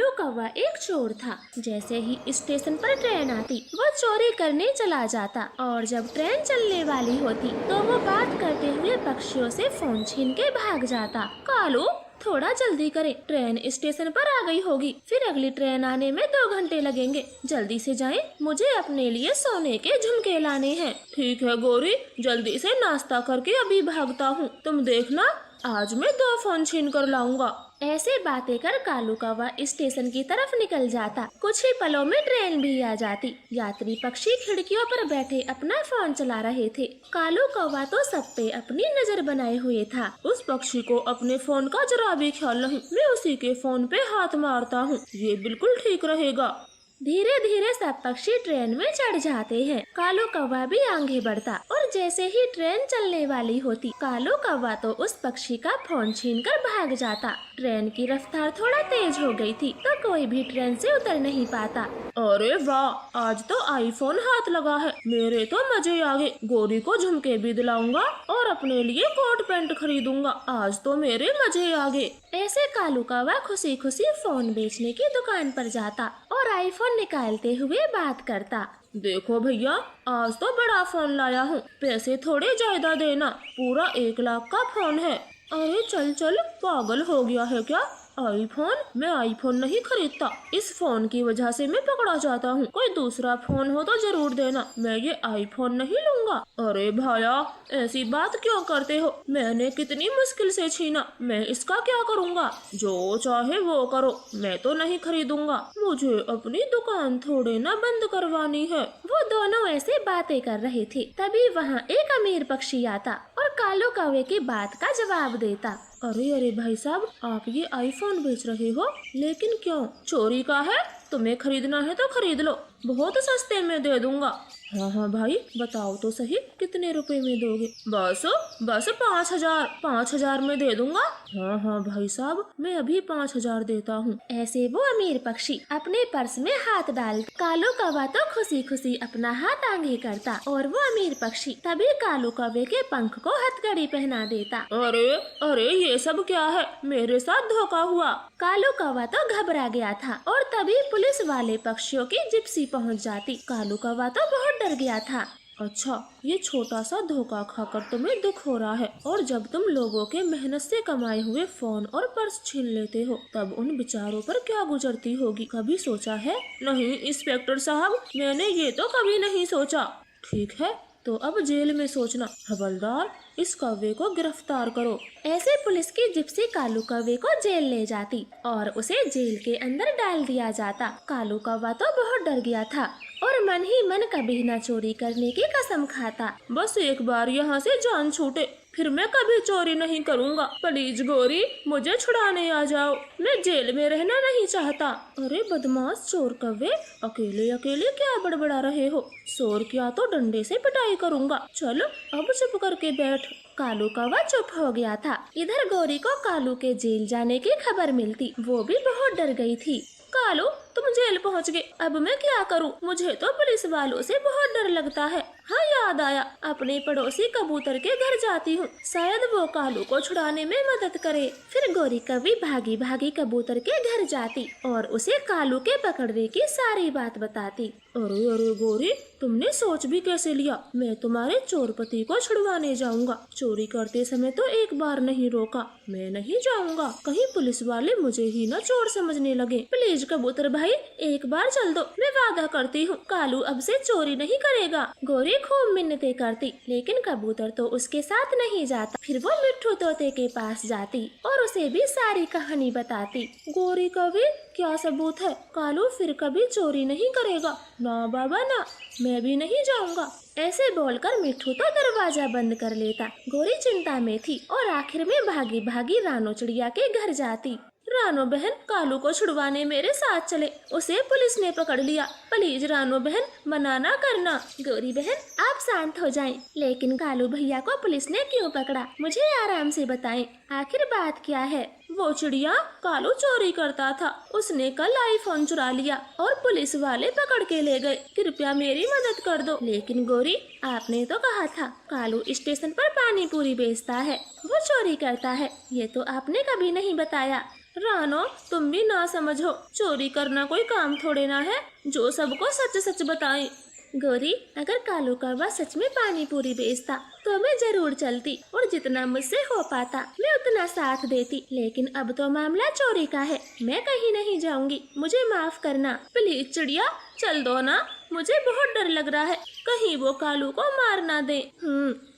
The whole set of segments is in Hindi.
कालू कौवा एक चोर था। जैसे ही स्टेशन पर ट्रेन आती वो चोरी करने चला जाता और जब ट्रेन चलने वाली होती तो वो बात करते हुए पक्षियों से फोन छीन के भाग जाता। कालू थोड़ा जल्दी करें, ट्रेन स्टेशन पर आ गई होगी, फिर अगली ट्रेन आने में 2 घंटे लगेंगे। जल्दी से जाएं, मुझे अपने लिए सोने के झुमके लाने हैं। ठीक है गौरी, जल्दी से नाश्ता करके अभी भागता हूँ, तुम देखना आज मैं 2 फोन छीन कर लाऊंगा। ऐसे बातें कर कालू कौवा स्टेशन की तरफ निकल जाता। कुछ ही पलों में ट्रेन भी आ जाती। यात्री पक्षी खिड़कियों पर बैठे अपना फोन चला रहे थे। कालू कौवा तो सब पे अपनी नजर बनाए हुए था। उस पक्षी को अपने फोन का जरा भी ख्याल नहीं, मैं उसी के फोन पे हाथ मारता हूँ, ये बिल्कुल ठीक रहेगा। धीरे धीरे सब पक्षी ट्रेन में चढ़ जाते हैं। कालू कौवा भी आगे बढ़ता और जैसे ही ट्रेन चलने वाली होती कालू कौवा तो उस पक्षी का फोन छीनकर भाग जाता। ट्रेन की रफ्तार थोड़ा तेज हो गई थी तो कोई भी ट्रेन से उतर नहीं पाता। अरे वाह, आज तो आईफोन हाथ लगा है, मेरे तो मजे आ गए। गोरी को झुमके भी दिलाऊंगा और अपने लिए कोट पैंट खरीदूंगा, आज तो मेरे मजे आ गए। ऐसे कालू कौवा खुशी खुशी फोन बेचने की दुकान पर जाता और आईफोन निकालते हुए बात करता। देखो भैया, आज तो बड़ा फोन लाया हूँ, पैसे थोड़े ज्यादा देना, पूरा 1 लाख का फोन है। अरे चल चल, पागल हो गया है क्या? आईफोन? मैं आईफोन नहीं खरीदता, इस फोन की वजह से मैं पकड़ा जाता हूँ। कोई दूसरा फोन हो तो जरूर देना, मैं ये आईफोन नहीं लूंगा। अरे भाया, ऐसी बात क्यों करते हो? मैंने कितनी मुश्किल से छीना, मैं इसका क्या करूँगा? जो चाहे वो करो, मैं तो नहीं खरीदूंगा, मुझे अपनी दुकान थोड़े ना बंद करवानी है। वो दोनों ऐसे बातें कर रहे थे, तभी वहाँ एक अमीर पक्षी आता और कालू कौवे की बात का जवाब देता। अरे अरे भाई साहब, आप ये आईफोन बेच रहे हो, लेकिन क्यों? चोरी का है, तुम्हें खरीदना है तो खरीद लो, बहुत सस्ते में दे दूंगा। हाँ हाँ भाई, बताओ तो सही, कितने रुपए में दोगे? बस बस 5,000, 5,000 में दे दूंगा। हाँ हाँ भाई साहब, मैं अभी 5,000 देता हूँ। ऐसे वो अमीर पक्षी अपने पर्स में हाथ डाल कालू कौवा तो खुशी खुशी अपना हाथ आगे करता और वो अमीर पक्षी तभी कालू कौवे के पंख को हथकड़ी पहना देता। अरे अरे, ये सब क्या है? मेरे साथ धोखा हुआ। कालू कौवा तो घबरा गया था और तभी पुलिस वाले पक्षियों की जिप्सी पहुँच जाती। कालू कौवा तो बहुत डर गया था। अच्छा, ये छोटा सा धोखा खाकर तुम्हें दुख हो रहा है, और जब तुम लोगों के मेहनत से कमाए हुए फोन और पर्स छीन लेते हो तब उन बेचारों पर क्या गुजरती होगी, कभी सोचा है? नहीं इंस्पेक्टर साहब, मैंने ये तो कभी नहीं सोचा। ठीक है, तो अब जेल में सोचना। हवलदार, इस कौवे को गिरफ्तार करो। ऐसे पुलिस की जिप्सी कालू कौवे को जेल ले जाती और उसे जेल के अंदर डाल दिया जाता। कालू कौवा तो बहुत डर गया था और मन ही मन कभी न चोरी करने की कसम खाता। बस एक बार यहाँ से जान छूटे, फिर मैं कभी चोरी नहीं करूँगा। प्लीज गौरी, मुझे छुड़ाने आ जाओ, मैं जेल में रहना नहीं चाहता। अरे बदमाश चोर कौवे, अकेले अकेले क्या बड़बड़ा रहे हो? शोर किया तो डंडे से पिटाई करूँगा। चलो अब चुप करके बैठ। कालू कौवा चुप हो गया था। इधर गौरी को कालू के जेल जाने की खबर मिलती, वो भी बहुत डर गई थी। कालू, तुम जेल पहुंच गए, अब मैं क्या करूं? मुझे तो पुलिस वालों से बहुत डर लगता है। हाँ याद आया, अपने पड़ोसी कबूतर के घर जाती हूँ, शायद वो कालू को छुड़ाने में मदद करे। फिर गौरी कभी भागी भागी कबूतर के घर जाती और उसे कालू के पकड़ने की सारी बात बताती। अरे अरे गौरी, तुमने सोच भी कैसे लिया? मैं तुम्हारे चोर पति को छुड़वाने जाऊंगा। चोरी करते समय तो एक बार नहीं रोका, मैं नहीं जाऊंगा, कहीं पुलिस वाले मुझे ही न चोर समझने लगे। प्लीज कबूतर भाई, एक बार चल दो, मैं वादा करती हूँ कालू अब से चोरी नहीं करेगा। गौरी खूब मिन्नतें करती, लेकिन कबूतर तो उसके साथ नहीं जाता। फिर वो मिट्ठू तोते के पास जाती और उसे भी सारी कहानी बताती। गौरी कभी क्या सबूत है? कालू फिर कभी चोरी नहीं करेगा। ना बाबा ना, मैं भी नहीं जाऊंगा। ऐसे बोलकर मिट्ठू तो दरवाजा बंद कर लेता। गौरी चिंता में थी और आखिर में भागी भागी रानो चिड़िया के घर जाती। रानो बहन, कालू को छुड़वाने मेरे साथ चले, उसे पुलिस ने पकड़ लिया। प्लीज रानो बहन, मना ना करना। गौरी बहन, आप शांत हो जाएं। लेकिन कालू भैया को पुलिस ने क्यों पकड़ा, मुझे आराम से बताएं, आखिर बात क्या है? वो चिड़िया, कालू चोरी करता था, उसने कल आईफोन चुरा लिया और पुलिस वाले पकड़ के ले गए, कृपया मेरी मदद कर दो। लेकिन गौरी, आपने तो कहा था कालू स्टेशन पर पानी पूरी बेचता है, वो चोरी करता है, ये तो आपने कभी नहीं बताया। रानो, तुम भी ना समझो, चोरी करना कोई काम थोड़े ना है जो सबको सच सच बताएं। गौरी, अगर कालू कौवा सच में पानी पूरी बेचता तो मैं जरूर चलती और जितना मुझसे हो पाता मैं उतना साथ देती, लेकिन अब तो मामला चोरी का है, मैं कहीं नहीं जाऊंगी, मुझे माफ करना। प्लीज चिड़िया, चल दो ना, मुझे बहुत डर लग रहा है, कहीं वो कालू को मार ना दे।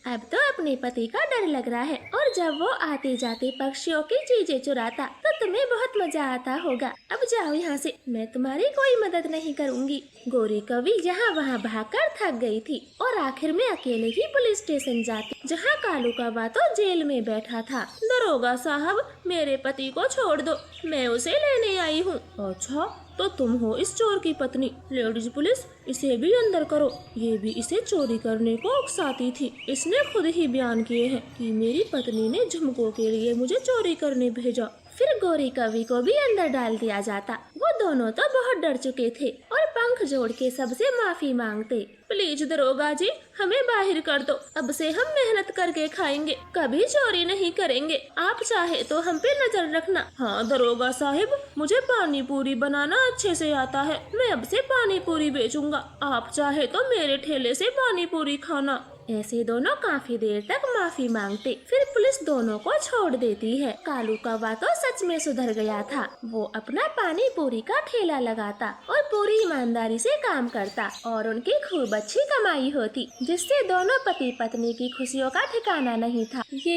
अब तो अपने पति का डर लग रहा है, और जब वो आते जाते पक्षियों की चीजें चुराता तो तुम्हें बहुत मजा आता होगा। अब जाओ यहाँ से, मैं तुम्हारी कोई मदद नहीं करूँगी। गौरी कवि यहाँ वहाँ भागकर थक गई थी और आखिर में अकेले ही पुलिस स्टेशन जाती, जहाँ कालू कौवा तो जेल में बैठा था। दरोगा साहब, मेरे पति को छोड़ दो, मैं उसे लेने आई हूँ। अच्छा, तो तुम हो इस चोर की पत्नी। लेडीज पुलिस, इसे भी अंदर करो, ये भी इसे चोरी करने को उकसाती थी। इसने खुद ही बयान किए हैं कि मेरी पत्नी ने झुमकों के लिए मुझे चोरी करने भेजा। फिर गौरी कवि को भी अंदर डाल दिया जाता। वो दोनों तो बहुत डर चुके थे और पंख जोड़ के सबसे माफी मांगते। प्लीज दरोगा जी, हमें बाहर कर दो, अब से हम मेहनत करके खाएंगे, कभी चोरी नहीं करेंगे, आप चाहे तो हम पे नजर रखना। हाँ दरोगा साहिब, मुझे पानी पूरी बनाना अच्छे से आता है, मैं अब से पानी पूरी बेचूंगा, आप चाहे तो मेरे ठेले से पानी पूरी खाना। ऐसे दोनों काफी देर तक माफी मांगते, फिर पुलिस दोनों को छोड़ देती है। कालू कौवा तो सच में सुधर गया था, वो अपना पानी पूरी का ठेला लगाता और पूरी ईमानदारी से काम करता और उनकी खूब अच्छी कमाई होती, जिससे दोनों पति पत्नी की खुशियों का ठिकाना नहीं था। ये